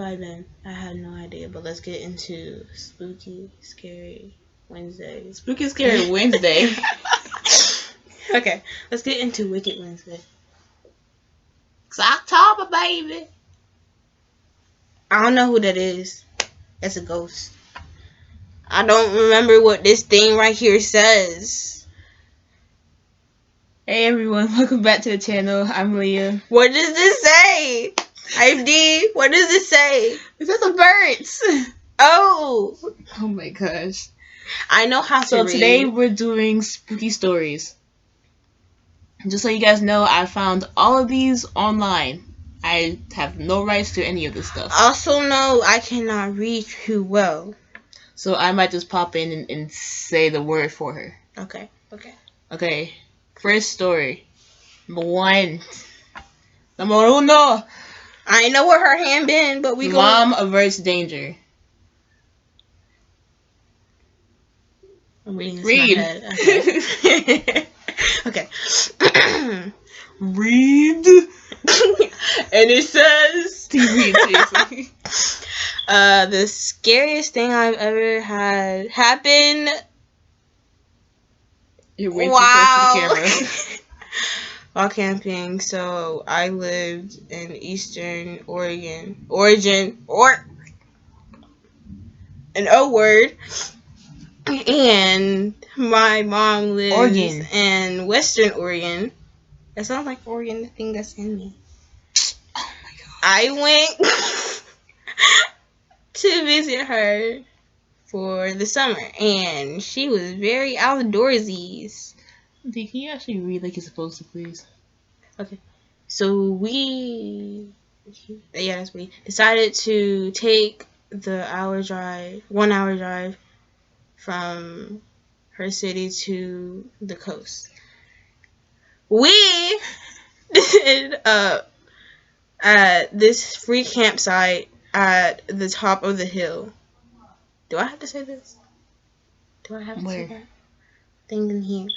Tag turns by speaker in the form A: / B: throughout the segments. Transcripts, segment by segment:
A: by then. I had no idea. But let's get into Spooky Scary Wednesday.
B: Spooky Scary Wednesday.
A: Okay, let's get into Wicked Wednesday.
B: It's October, baby.
A: I don't know who that is. That's a ghost. I don't remember what this thing right here says.
B: Hey everyone, welcome back to the channel. I'm Leah.
A: What does this say? I'm D. What does it say?
B: It says the birds.
A: Oh
B: my gosh.
A: I know how to
B: So
A: read.
B: today we're doing spooky stories. Just so you guys know, I found all of these online. I have no rights to any of this stuff.
A: Also know I cannot read too well.
B: So I might just pop in and say the word for her.
A: Okay.
B: Okay. First story. Number one. Number uno.
A: I know where her hand been, but we go.
B: Mom averts danger.
A: I'm reading this
B: Read.
A: in my head. Okay.
B: Read.
A: And it says
B: Read, seriously.
A: the scariest thing I've ever had happen.
B: You're way too close to the camera.
A: While camping, so I lived in Eastern Oregon. An O word. And my mom lives
B: Oregon.
A: in Western Oregon. That sounds like Oregon, the thing that's in me.
B: Oh my god.
A: I went to visit her for the summer, and she was very outdoorsy.
B: D, can you actually read like you're supposed to, please?
A: Okay. So we decided to take the 1 hour drive from her city to the coast. We did at this free campsite at the top of the hill. Do I have to say this? Do I have to say that? Thing in here.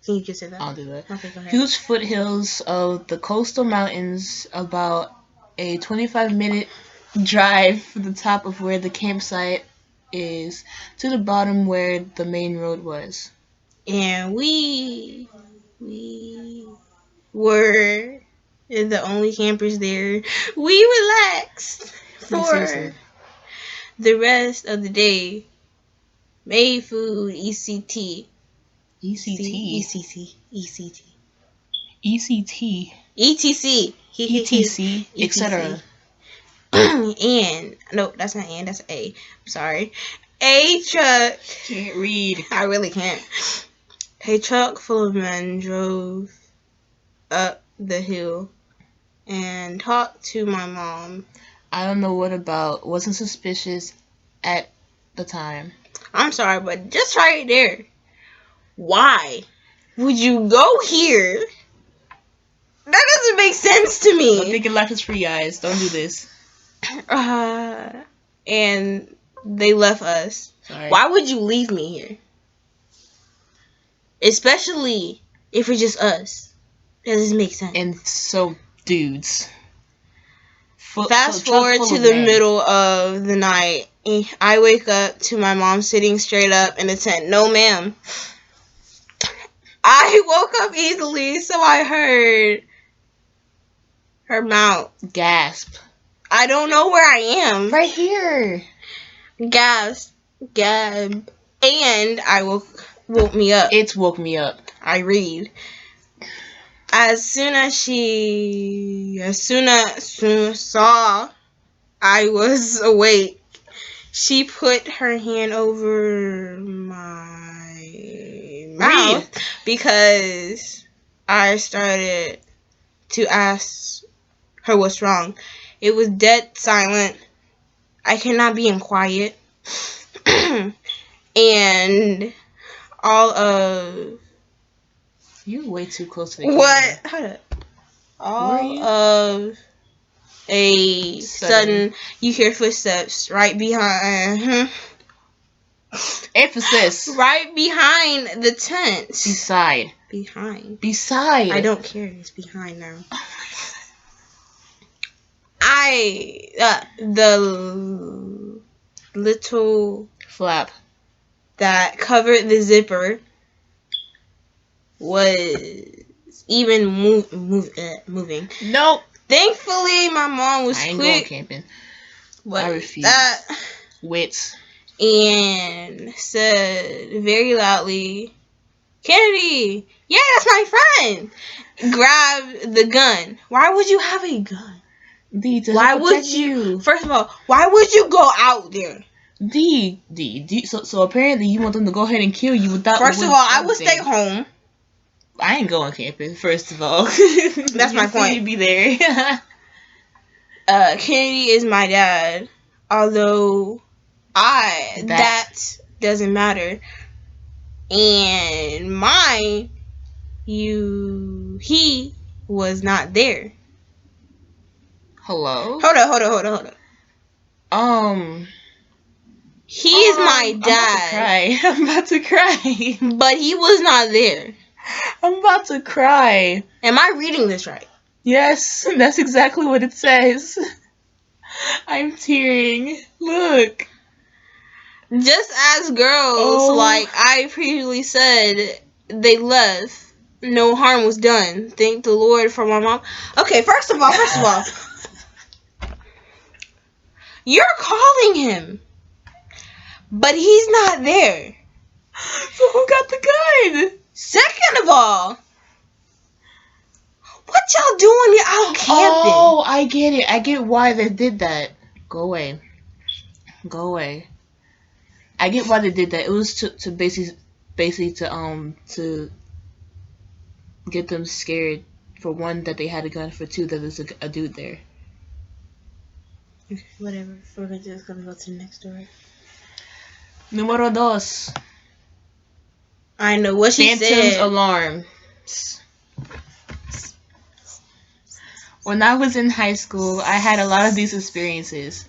A: Can you just say that?
B: I'll do that.
A: Okay, go ahead.
B: Huge foothills of the coastal mountains, about a 25-minute drive from the top of where the campsite is to the bottom where the main road was.
A: And we were the only campers there. We relaxed for the rest of the day. Made food, ECT.
B: etc.
A: And no, that's not and, that's A. I'm sorry. A truck.
B: Can't read.
A: I really can't. A truck full of men drove up the hill and talked to my mom.
B: I don't know wasn't suspicious at the time.
A: I'm sorry, but just right there. Why would you go here? That doesn't make sense to me.
B: I'm thinking life is free, guys. Don't do this.
A: And they left us.
B: Sorry.
A: Why would you leave me here? Especially if it's just us. That doesn't make sense.
B: And so, dudes.
A: Fast forward to the middle of the night. I wake up to my mom sitting straight up in the tent. No, ma'am. I woke up easily, so I heard her mouth
B: gasp.
A: I don't know where I am.
B: Right here.
A: Gasp. Gab. And I woke me up.
B: It's woke me up.
A: I read. As soon as saw I was awake, she put her hand over my mouth because I started to ask her what's wrong. It was dead silent. I cannot be in quiet. And all of...
B: You're way too close to the camera.
A: What? Hold up. All of a sudden, you hear footsteps right behind...
B: Emphasis.
A: Right behind the tent.
B: Beside.
A: Behind.
B: Beside.
A: I don't care. It's behind now. the little
B: flap
A: that covered the zipper was even moving.
B: Nope.
A: Thankfully, my mom was
B: I ain't
A: quick.
B: going camping. I refuse. Wits.
A: And said very loudly, Kennedy, yeah, that's my friend. Grab the gun. Why would you have a gun?
B: D, to
A: why
B: help
A: would
B: protect you?
A: First of all, why would you go out there?
B: D. So apparently you want them to go ahead and kill you without.
A: First of all, I would stay home.
B: I ain't going camping. First of all,
A: that's my point.
B: You be there.
A: Kennedy is my dad, although that doesn't matter. And he was not there.
B: Hello?
A: Hold on. He is my dad.
B: I'm about to cry.
A: But he was not there.
B: I'm about to cry.
A: Am I reading this right?
B: Yes, that's exactly what it says. I'm tearing. Look.
A: Just as girls, like I previously said, they left. No harm was done. Thank the Lord for my mom. Okay, first of all, you're calling him, but he's not there.
B: So who got the gun?
A: Second of all, what y'all doing? You're out camping.
B: Oh, I get it. I get why they did that. Go away. I get why they did that. It was to basically to get them scared. For one, that they had a gun. For two, that there's a dude there.
A: Okay, whatever. We're just gonna go to the next story.
B: Número dos.
A: I know what she said.
B: Phantom's alarm. When I was in high school, I had a lot of these experiences.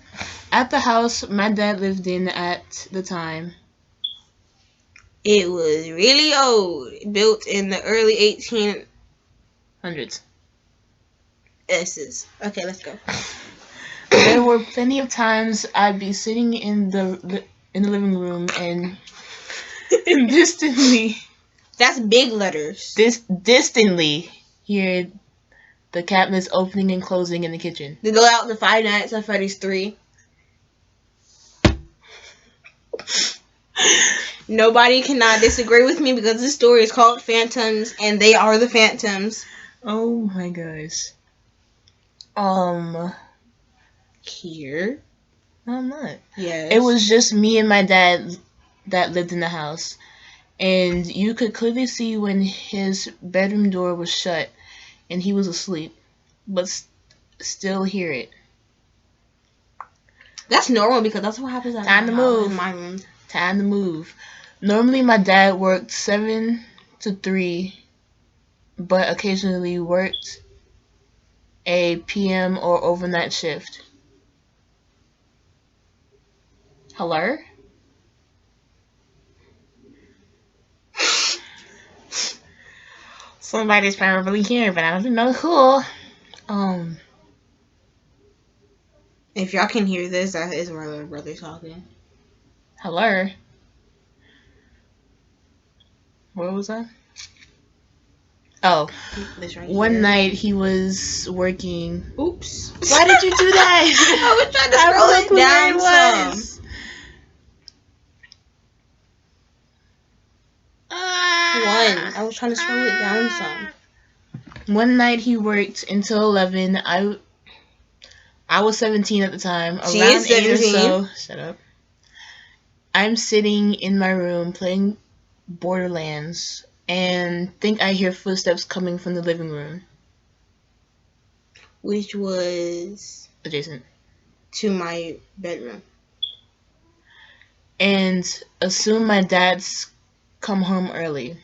B: At the house my dad lived in at the time,
A: it was really old, built in the early 1800s. S's. Okay, let's go.
B: There were plenty of times I'd be sitting in the living room and distantly.
A: That's big letters.
B: Distantly hear the cabinets opening and closing in the kitchen.
A: To go out to Five Nights at Freddy's 3. Nobody cannot disagree with me because this story is called Phantoms, and they are the Phantoms.
B: Oh my gosh. Here? No, I'm not.
A: Yes.
B: It was just me and my dad that lived in the house. And you could clearly see when his bedroom door was shut and he was asleep. But still hear it.
A: That's normal because that's what happens at
B: Time to move.
A: In my room.
B: Time to move. Normally my dad worked 7 to 3, but occasionally worked a PM or overnight shift. Hello? Somebody's probably here, but I don't know who.
A: If y'all can hear this, that is my little brother talking.
B: Hello? Where was I? Oh, one night he was working.
A: Oops.
B: Why did you do that?
A: I was trying to scroll it down some. I was trying to scroll it down some.
B: One night he worked until 11. I was 17 at the time.
A: She is 17. 8 or so.
B: Shut up. I'm sitting in my room playing Borderlands and think I hear footsteps coming from the living room.
A: Which was
B: adjacent
A: to my bedroom.
B: And assume my dad's come home early.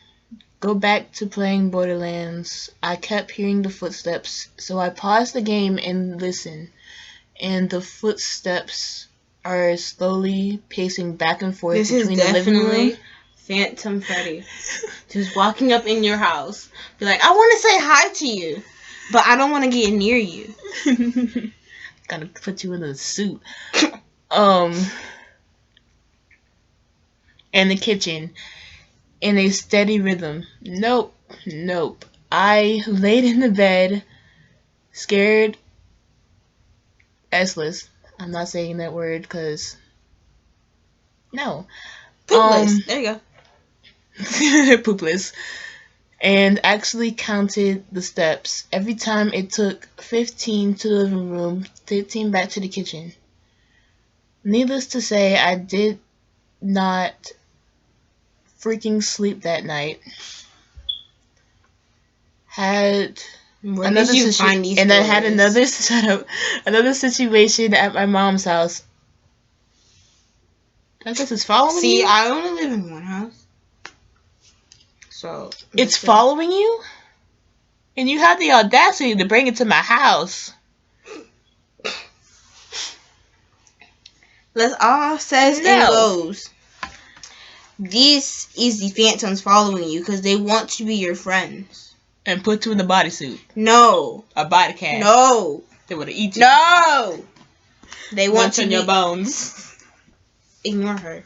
B: Go back to playing Borderlands. I kept hearing the footsteps, so I paused the game and listened. And the footsteps are slowly pacing back and forth between the living room.
A: Phantom Freddy. Just walking up in your house. Be like, I want to say hi to you, but I don't want to get near you.
B: Gotta put you in a suit. And the kitchen in a steady rhythm. Nope. I laid in the bed, scared, S-less. I'm not saying that word because no.
A: Poopless. There you
B: go. Poopless. And actually counted the steps. Every time it took 15 to the living room, 15 back to the kitchen. Needless to say, I did not freaking sleep that night. Had
A: Where did you find these
B: and I
A: stories?
B: had another situation at my mom's house. That just is following you?
A: See, I only live in one house. So
B: it's following you? And you have the audacity to bring it to my house.
A: Let's all says and goes. This is the Phantoms following you because they want to be your friends.
B: And put you in the bodysuit.
A: No.
B: A body cast.
A: No.
B: They would have eaten you.
A: No. They want to
B: be your bones.
A: Ignore her.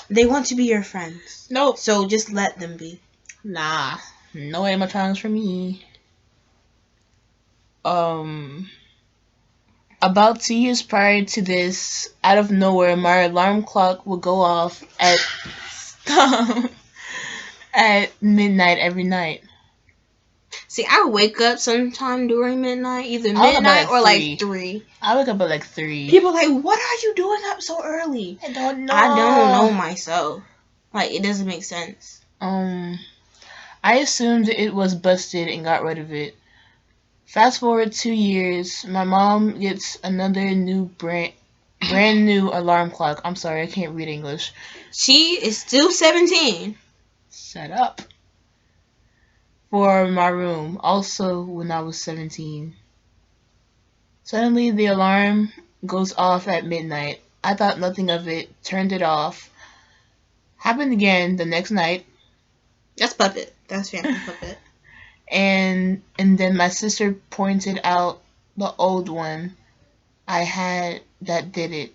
A: They want to be your friends.
B: Nope.
A: So just let them be.
B: Nah. No animatronics for me. About 2 years prior to this, out of nowhere, my alarm clock would go off at midnight every night.
A: See, I wake up sometime during midnight, either midnight or like 3.
B: I wake up at like 3.
A: People are like, what are you doing up so early?
B: I don't know.
A: I don't know myself. Like, it doesn't make sense.
B: I assumed it was busted and got rid of it. Fast forward 2 years, my mom gets another new brand new alarm clock. I'm sorry, I can't read English.
A: She is still 17.
B: Shut up. For my room, also when I was 17. Suddenly the alarm goes off at midnight. I thought nothing of it, turned it off. Happened again the next night.
A: That's Puppet. That's Phantom Puppet.
B: And then my sister pointed out the old one I had that did it.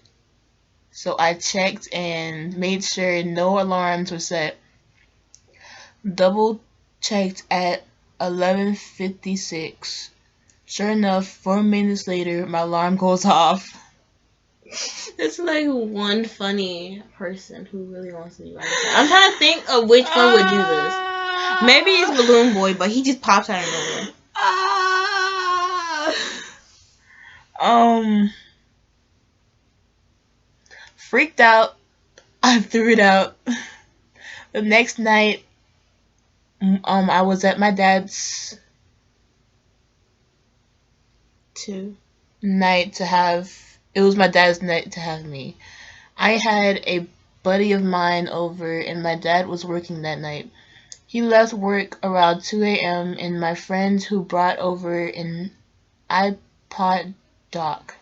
B: So I checked and made sure no alarms were set. Double checked at 11:56. Sure enough, 4 minutes later, my alarm goes off.
A: It's like one funny person who really wants to be like that. I'm trying to think of which one would do this. Maybe it's Balloon Boy, but he just pops out of nowhere.
B: Freaked out. I threw it out. The next night, I was at my dad's night to have. It was my dad's night to have me. I had a buddy of mine over, and my dad was working that night. He left work around 2 a.m. and my friend who brought over an iPod dock.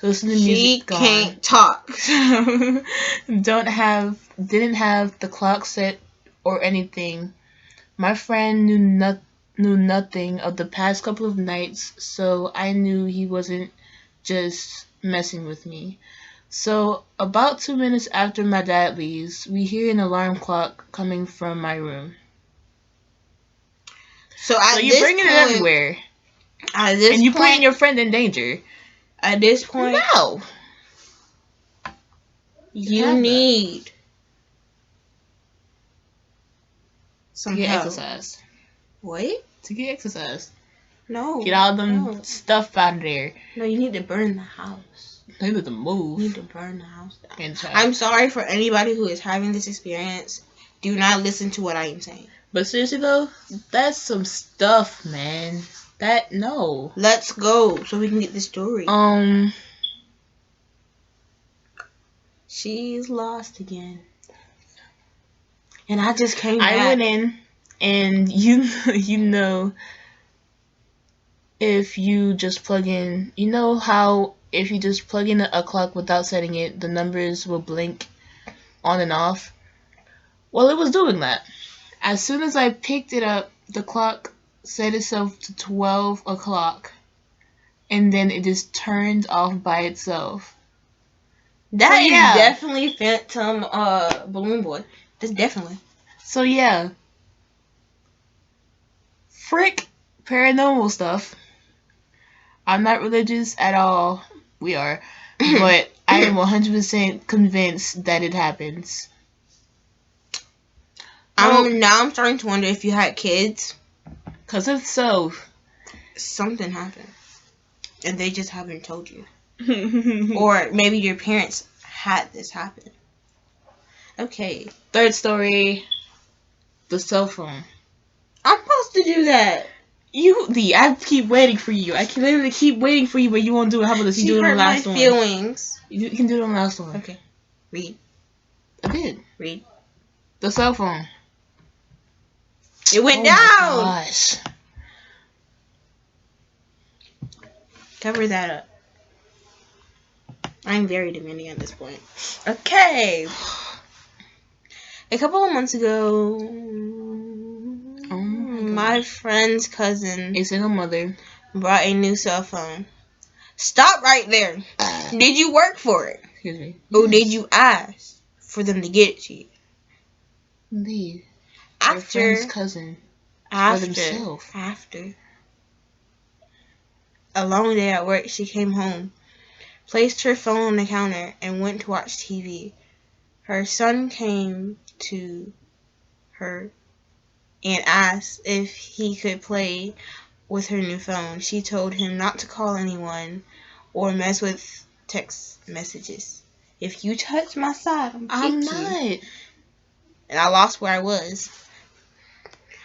B: Listen to music.
A: She can't talk.
B: Didn't have the clock set or anything. My friend knew nothing of the past couple of nights, so I knew he wasn't just messing with me. So about 2 minutes after my dad leaves, we hear an alarm clock coming from my room. So you're bringing it everywhere. And you're putting your friend in danger.
A: At this point,
B: no.
A: You need some
B: to get
A: help.
B: Exercise.
A: What?
B: To get exercise.
A: No.
B: Get all them stuff out of there.
A: No, you need to burn the house.
B: You need to move.
A: You need to burn the house down. I'm sorry for anybody who is having this experience. Do not listen to what I am saying.
B: But seriously though, that's some stuff, man. No.
A: Let's go so we can get the story. She's lost again. And I just came back.
B: I went in, and you know, if you just plug in, you know how if you just plug in a clock without setting it, the numbers will blink on and off? Well, it was doing that. As soon as I picked it up, the clock set itself to 12 o'clock. and then it just turns off by itself.
A: That is definitely Phantom Balloon Boy. That's definitely.
B: So yeah. Frick paranormal stuff. I'm not religious at all. We are. But I am 100% convinced that it happens.
A: Now I'm starting to wonder if you had kids.
B: Because if so,
A: something happened. And they just haven't told you. Or maybe your parents had this happen. Okay.
B: Third story. The cell phone.
A: I'm supposed to do that.
B: I keep waiting for you. I can literally keep waiting for you, but you won't do it. How about this? You do it on the last one.
A: Feelings.
B: You can do it on the last one.
A: Okay. Read.
B: I did.
A: Read.
B: The cell phone.
A: It went down.
B: Oh my gosh.
A: Cover that up. I'm very demanding at this point. Okay. A couple of months ago, my friend's cousin,
B: a single mother,
A: brought a new cell phone. Stop right there. Did you work for it?
B: Excuse me.
A: Or did you ask for them to get it to you?
B: Indeed.
A: After
B: your friend's cousin. For themselves.
A: After a long day at work, she came home, placed her phone on the counter, and went to watch TV. Her son came to her and asked if he could play with her new phone. She told him not to call anyone or mess with text messages. If you touch my side, I'm not. And I lost where I was.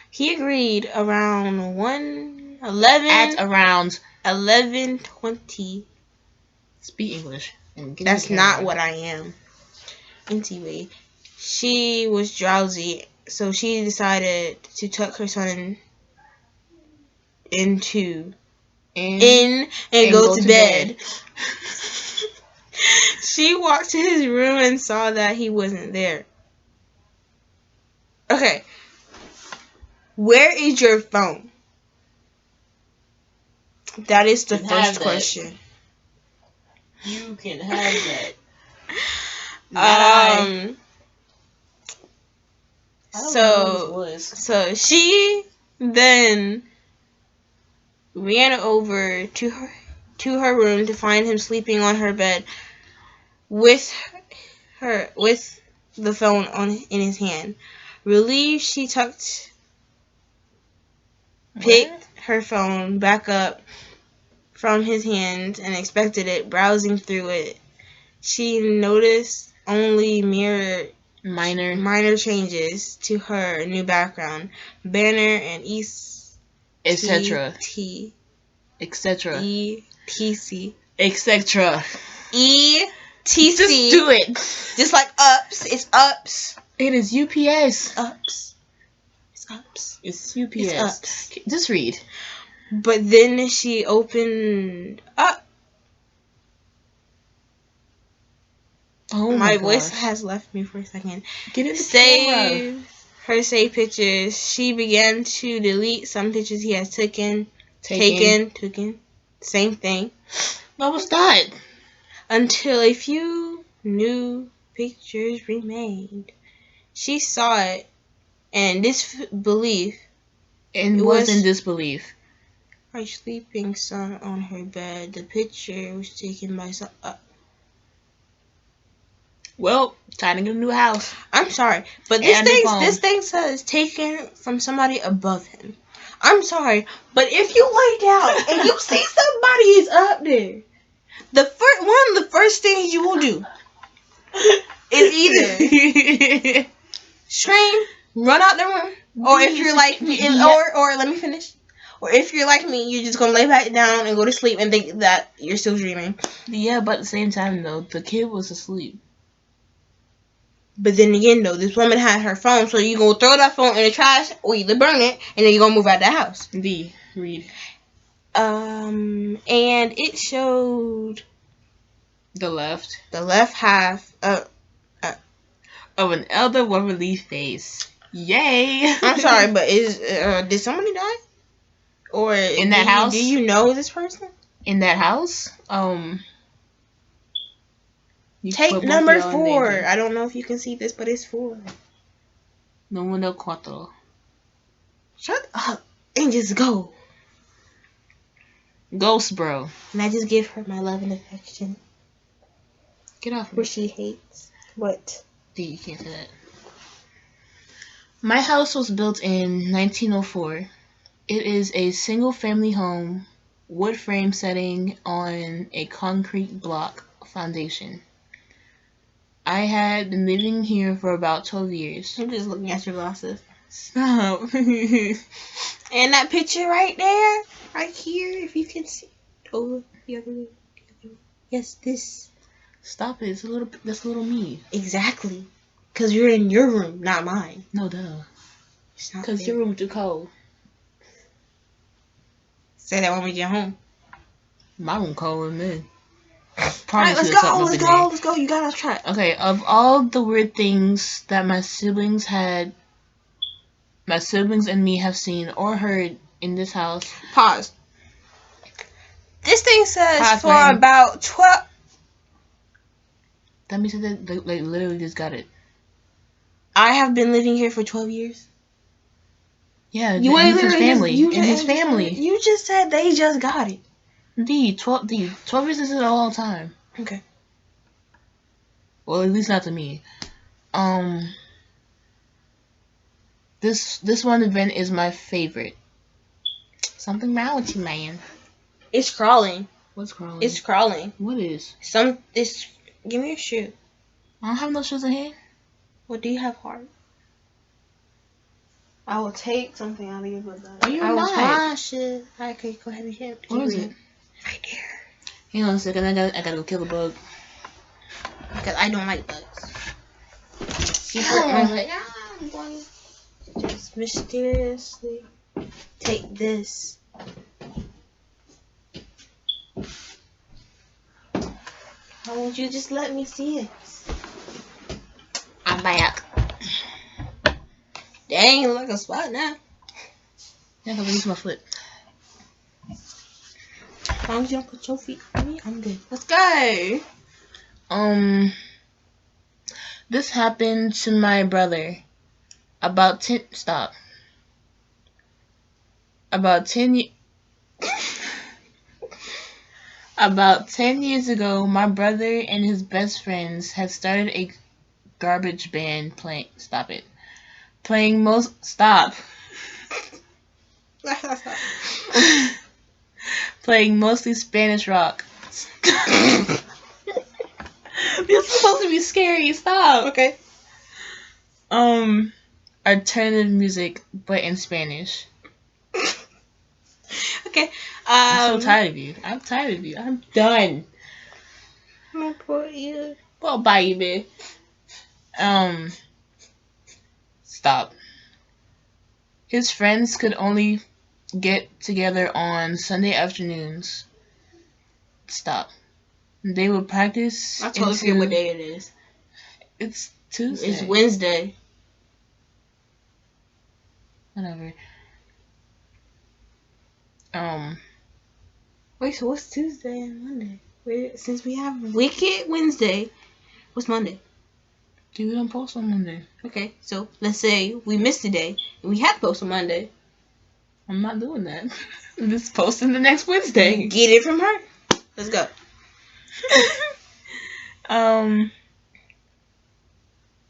A: He agreed around 11. At around 11:20.
B: Speak English.
A: That's not what I am. Anyway, she was drowsy, so she decided to tuck her son in and go to bed. She walked to his room and saw that he wasn't there. Okay. Where is your phone? That is the first question.
B: You can have that.
A: So she then ran over to her room to find him sleeping on her bed with the phone in his hand. Relieved, she picked her phone back up from his hands and inspected it. Browsing through it, she noticed only minor changes to her new background, banner, and
B: etc.
A: etc.
B: Just do it.
A: Just like ups. It's ups.
B: It is UPS.
A: Ups. It's ups.
B: It's UPS.
A: It's ups.
B: Just read.
A: But then she opened up.
B: Oh
A: my voice has left me for a second.
B: Get it. Save
A: pictures. She began to delete some pictures he has taken. Same thing.
B: What was that?
A: Until a few new pictures remained. She saw it and disbelief.
B: And was in disbelief.
A: Her sleeping son on her bed. The picture was taken by some.
B: Well, time to get a new house.
A: I'm sorry, but this thing says taken from somebody above him. I'm sorry, but if you lay down and you see somebody is up there, one of the first things you will do is either scream, run out the room, or if you're like me, or let me finish. Or if you're like me, you're just gonna lay back down and go to sleep and think that you're still dreaming.
B: Yeah, but at the same time though, the kid was asleep.
A: But then again, though, this woman had her phone, so you gonna throw that phone in the trash or either burn it, and then you gonna move out the house.
B: Read.
A: And it showed
B: the left
A: half
B: of an elder with relief face. Yay!
A: I'm sorry, but did somebody die? Or
B: in that house?
A: Do you know this person?
B: in that house. You
A: Take
B: put both
A: number
B: y'all in
A: 4.
B: there.
A: I don't know if you can see this, but it's 4.
B: Número 4.
A: Shut up and just go.
B: Ghost bro.
A: And I just give her my love and affection.
B: Get off me.
A: Where she hates. What?
B: Dude, you can't say that. My house was built in 1904. It is a single family home, wood frame setting on a concrete block foundation. I had been living here for about 12 years.
A: I'm just looking at your glasses.
B: Stop.
A: And that picture right there, right here, if you can see. Over the other way. Yes, this.
B: Stop it. That's a little me.
A: Exactly. Because you're in your room, not mine.
B: No, duh.
A: It's not
B: Because
A: fair.
B: your room too cold.
A: Say that when we get home.
B: My room cold and then.
A: Alright, let's go. You gotta try.
B: Okay, of all the weird things that my siblings and me have seen or heard in this house.
A: Pause. This thing says
B: Pause,
A: for
B: man.
A: about 12.
B: That means that they literally just got it.
A: I have been living here for 12 years.
B: Yeah,
A: You
B: and
A: ain't
B: his
A: literally
B: family.
A: just,
B: And his family.
A: You just said they just got it.
B: 12 years is a long time.
A: Okay.
B: Well, at least not to me. This one event is my favorite. Something wrong with you, man.
A: It's crawling.
B: What's crawling?
A: It's crawling.
B: What is?
A: Give me a shoe.
B: I don't have no shoes in here.
A: What do you have hard? I will take something out of your butt.
B: Oh, you're
A: I will
B: not.
A: wash it. Okay, go ahead and hit.
B: What is it?
A: Right there.
B: Hang on a second. I gotta go kill the bug.
A: Because I don't like bugs. I'm going to just mysteriously take this. Why won't you just let me see it? I'm back. Dang, look like a spot now.
B: Yeah, because I use my foot.
A: As long as you don't put your feet on me, I'm good. Let's go.
B: This happened to my brother about 10 About 10 years ago, my brother and his best friends had started a garbage band playing mostly Spanish rock. This is supposed to be scary. Stop.
A: Okay.
B: Alternative music, but in Spanish.
A: Okay.
B: I'm so tired of you. I'm tired of you. I'm done.
A: My poor ear.
B: Well, baby. Stop. His friends could only get together on Sunday afternoons. Stop. They would practice.
A: I totally forget what day it is.
B: It's Tuesday.
A: It's Wednesday.
B: Whatever.
A: Wait, so what's Tuesday and Monday? Since we have Wicked Wednesday, what's Monday?
B: Dude, we don't post on Monday.
A: Okay, so let's say we missed a day and we have to post on Monday.
B: I'm not doing that. I'm just posting the next Wednesday.
A: Get it from her. Let's go.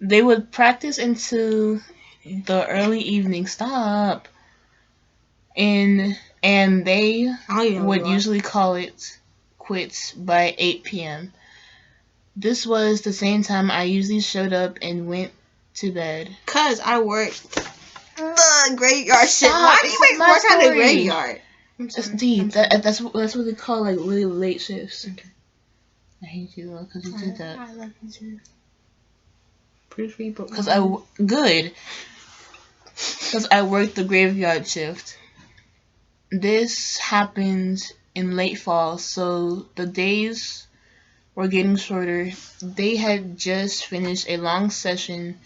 B: They would practice into the early evening. Stop. And they would usually call it quits by 8 p.m. This was the same time I usually showed up and went to bed.
A: Cause I worked the graveyard shift. Why do you work at the graveyard?
B: That's what they call like really late shifts.
A: Okay.
B: I hate you though because you did that.
A: I love you too. Pretty free, but
B: because I worked the graveyard shift. This happened in late fall, so the days were getting shorter. They had just finished a long session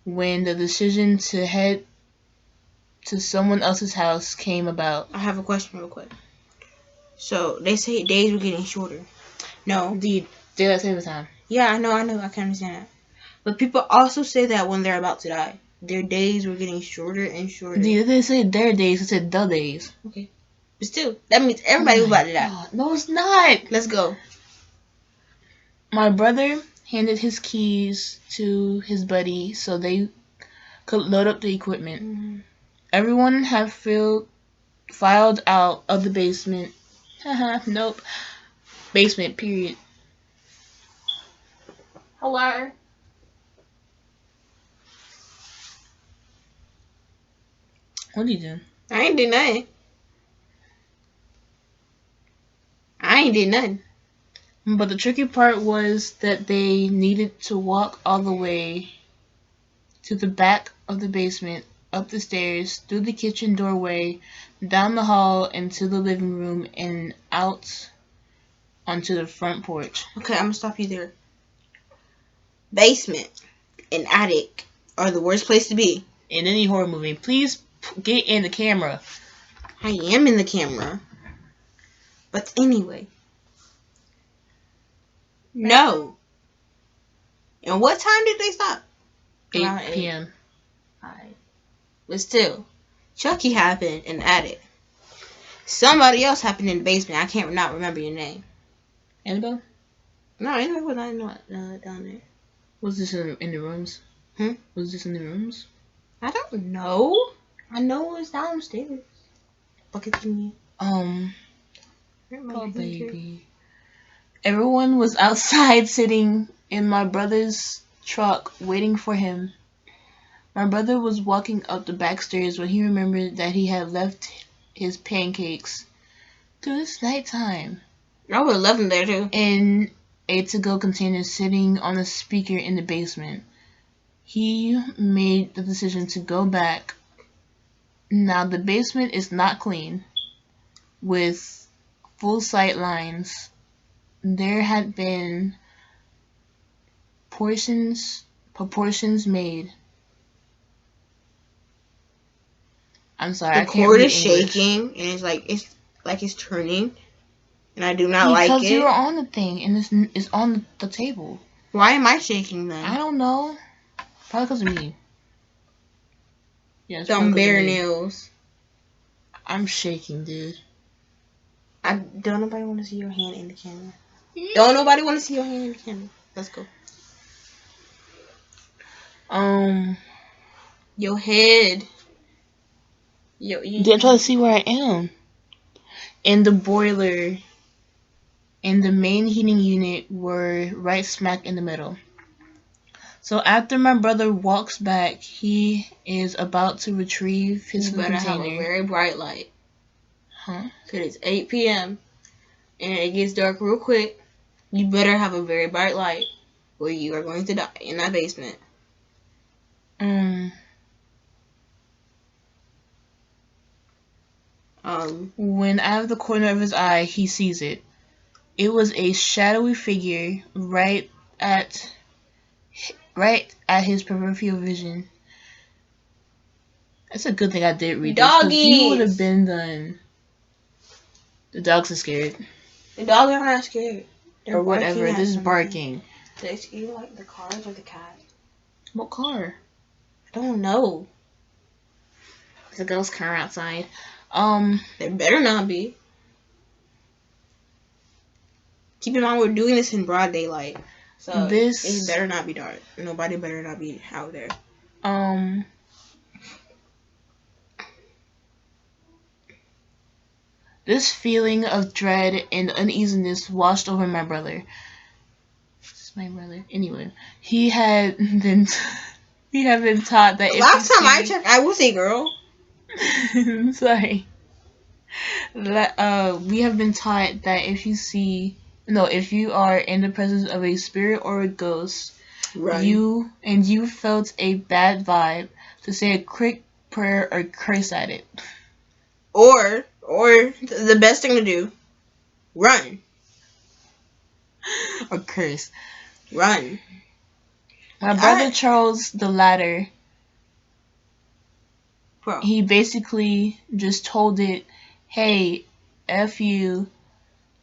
B: when the decision to head to someone else's house came about.
A: I have a question real quick. So they say days were getting shorter. No.
B: The daylight saving time.
A: Yeah, I know. I can understand that. But people also say that when they're about to die, their days were getting shorter and shorter.
B: They didn't say their days, they said the days.
A: Okay. But still, that means everybody was about to die.
B: God. No, it's not.
A: Let's go.
B: My brother handed his keys to his buddy so they could load up the equipment.
A: Mm-hmm.
B: Everyone had filed out of the basement. Nope. Basement, period.
A: Hello.
B: What are you doing?
A: I ain't did nothing.
B: But the tricky part was that they needed to walk all the way to the back of the basement, up the stairs, through the kitchen doorway, down the hall, into the living room, and out onto the front porch.
A: Okay, I'm gonna stop you there. Basement and attic are the worst place to be.
B: In any horror movie, please get in the camera.
A: I am in the camera. But anyway. No. And what time did they stop?
B: 8 p.m.
A: Alright. But still, Chucky happened in the attic. Somebody else happened in the basement. I can't not remember your name.
B: Annabelle?
A: No, Annabelle was not down there.
B: Was this in the rooms? Was this in the rooms?
A: I don't know. I know it was downstairs. Bucket to me.
B: Oh, baby. Everyone was outside sitting in my brother's truck waiting for him. My brother was walking up the back stairs when he remembered that he had left his pancakes. Dude, it's nighttime.
A: I would have left him there too.
B: In a to-go container sitting on a speaker in the basement. He made the decision to go back. Now the basement is not clean, with full sight lines. There had been proportions made. I'm sorry, I
A: The
B: can't
A: cord
B: read
A: is
B: English.
A: shaking, and it's turning, and I do not like it.
B: Because you were on the thing, and it's on the table.
A: Why am I shaking then?
B: I don't know. Probably because of me. Yeah,
A: Dumb bare nails.
B: I'm shaking, dude.
A: Don't nobody want to see your hand in the camera. Don't nobody want to see your hand in the camera. Let's go. Your head.
B: They're trying to see where I am. And the boiler and the main heating unit were right smack in the middle. So after my brother walks back, he is about to retrieve his food container.
A: Have a very bright light.
B: Huh?
A: Because it's 8 p.m. and it gets dark real quick. You better have a very bright light, or you are going to die in that basement.
B: When out of the corner of his eye, he sees it. It was a shadowy figure right at his peripheral vision. That's a good thing I did read this. Because he would have been done. The dogs are scared.
A: The dogs are not scared.
B: Or whatever. This is barking.
A: Do they scare like the cars or the cat?
B: What car?
A: I don't know.
B: There's a ghost car outside.
A: There better not be. Keep in mind we're doing this in broad daylight. So it better not be dark. Nobody better not be out there.
B: This feeling of dread and uneasiness washed over my brother. This is my brother. Anyway, he had been taught that.
A: Last time I checked, I was a girl.
B: Sorry. We have been taught that if you are in the presence of a spirit or a ghost,
A: Run.
B: you felt a bad vibe, to say a quick prayer or curse at it.
A: Or the best thing to do, run.
B: Or curse.
A: Run.
B: My brother chose the latter.
A: Bro.
B: He basically just told it, hey, F you,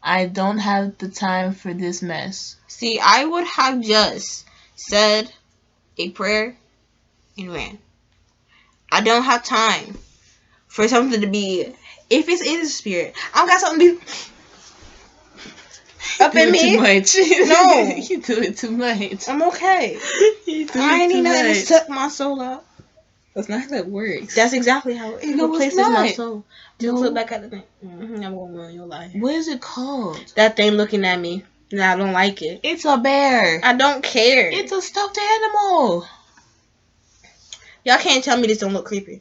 B: I don't have the time for this mess.
A: See, I would have just said a prayer and ran. I don't have time for something to be. If it's in the spirit, I got something to be up in me.
B: Too much.
A: No,
B: you do it too much.
A: I'm okay. I ain't need nothing to suck my soul out.
B: That's not how that works.
A: That's exactly how it replaces my soul. Just
B: No.
A: look back at the thing. I'm gonna ruin your life.
B: What is it called?
A: That thing looking at me. And I don't like it.
B: It's a bear.
A: I don't care.
B: It's a stuffed animal.
A: Y'all can't tell me this don't look creepy.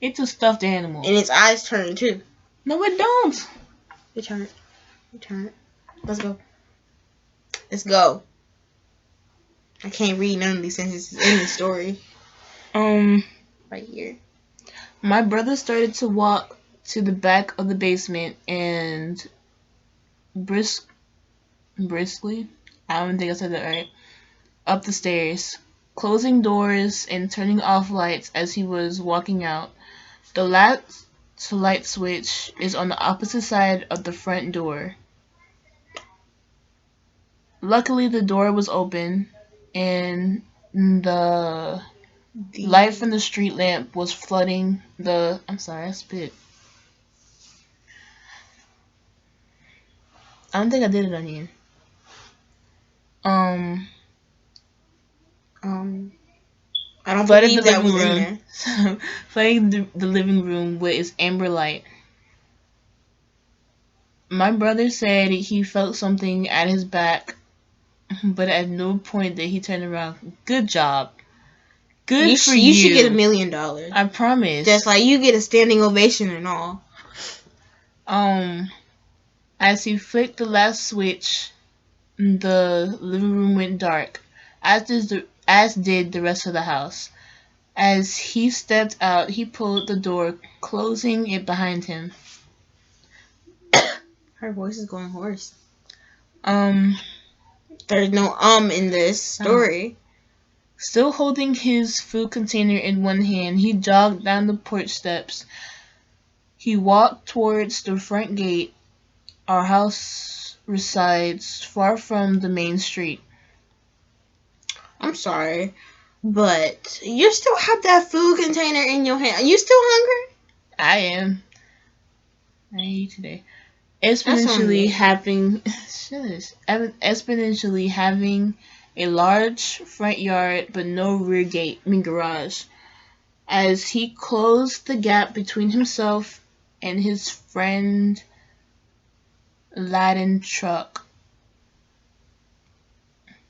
B: It's a stuffed animal.
A: And its eyes turn too.
B: No, it don't.
A: It turn. It turn. Let's go. Let's go. I can't read none of these sentences in the story. Right here.
B: My brother started to walk to the back of the basement and briskly, I don't think I said that right, up the stairs, closing doors and turning off lights as he was walking out. The last light switch is on the opposite side of the front door. Luckily, the door was open and the light from the street lamp was flooding the... I'm sorry, I spit. I don't think I did it on you.
A: I don't believe that was in there.
B: Flooding the living room with its amber light. My brother said he felt something at his back, but at no point did he turn around. Good job. Good for you.
A: You should get $1 million.
B: I promise.
A: That's like you get a standing ovation and all.
B: As he flicked the last switch, the living room went dark, as did the rest of the house. As he stepped out, he pulled the door, closing it behind him.
A: Her voice is going hoarse. There's no in this story.
B: Still holding his food container in one hand, he jogged down the porch steps. He walked towards the front gate. Our house resides far from the main street.
A: I'm sorry, but you still have that food container in your hand. Are you still hungry?
B: I am. I ate today. Exponentially having a large front yard but no rear garage. As he closed the gap between himself and his friend laden truck.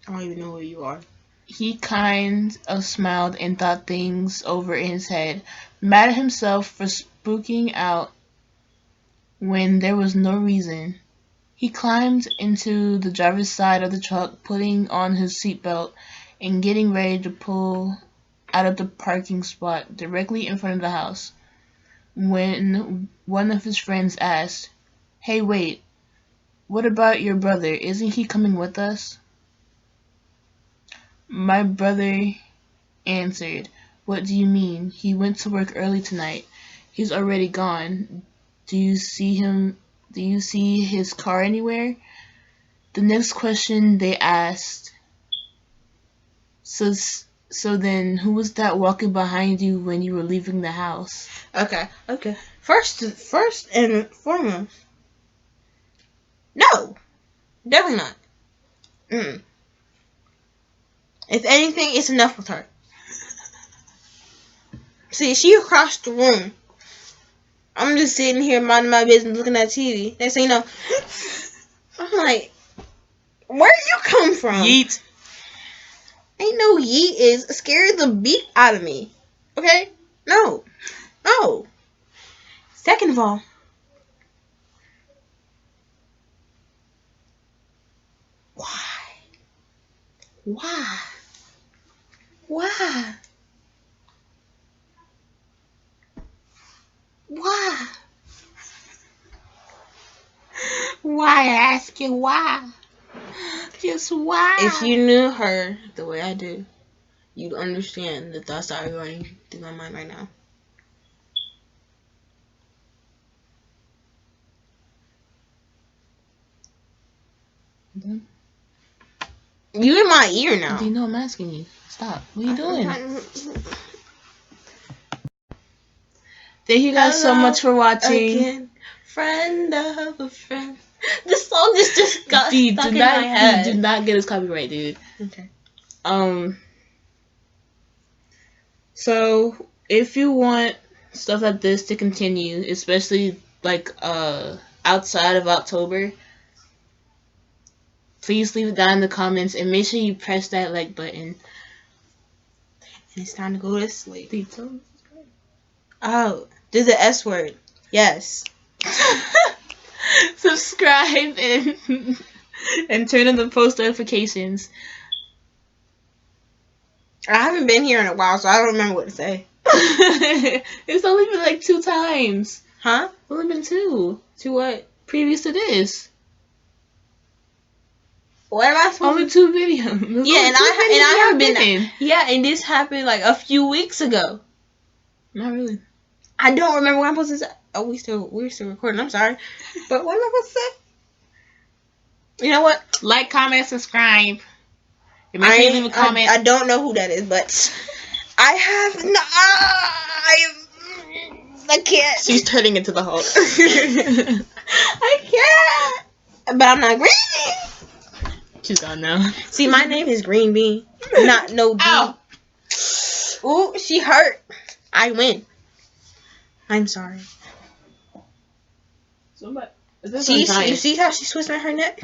A: I don't even know where you are.
B: He kind of smiled and thought things over in his head, mad at himself for spooking out when there was no reason. He climbed into the driver's side of the truck, putting on his seatbelt and getting ready to pull out of the parking spot directly in front of the house, when one of his friends asked, "Hey, wait, what about your brother? Isn't he coming with us?" My brother answered, "What do you mean? He went to work early tonight. He's already gone. Do you see his car anywhere?" The next question they asked, So then, who was that walking behind you when you were leaving the house?
A: Okay. First and foremost, no, definitely not. If anything, it's enough with her. See, she across the room. I'm just sitting here minding my business, looking at TV. Next thing you know, I'm like, where you come from?
B: Yeet.
A: Ain't no yeet is scared the beat out of me. Okay? No. Second of all, why? Why? I ask you why? Just why? If you knew her the way I do, you'd understand the thoughts that are going through my mind right now.
B: Mm-hmm.
A: You in my ear now.
B: Do you know I'm asking you? Stop. What are you doing? Thank you guys so much for watching.
A: Again, friend of a friend. This song just got stuck in my head.
B: Dude, do not get us copyright, dude.
A: Okay.
B: So if you want stuff like this to continue, especially like outside of October, please leave it down in the comments and make sure you press that like button.
A: And it's time to go to sleep.
B: Please
A: Oh, do the S word. Yes.
B: subscribe and turn on the post notifications.
A: I haven't been here in a while, so I don't remember what to say.
B: It's only been like 2 times.
A: Huh?
B: It's only been 2.
A: To what?
B: Previous to this.
A: What am I supposed
B: Only 2 videos.
A: Yeah, and I haven't been.
B: in.
A: Yeah, and this happened like a few weeks ago.
B: Not really.
A: I don't remember what I'm supposed to say. Oh, we're still recording. I'm sorry, but what am I supposed to say? You know what?
B: Like, comment, subscribe. And make sure you leave a comment.
A: I don't know who that is, but I have no. I can't.
B: She's turning into the Hulk.
A: I can't. But I'm not green.
B: She's gone now.
A: See, my name is Green Bean, not no B.
B: Ow.
A: Ooh, she hurt. I win. I'm sorry.
B: Somebody.
A: You see how she's twisting her neck?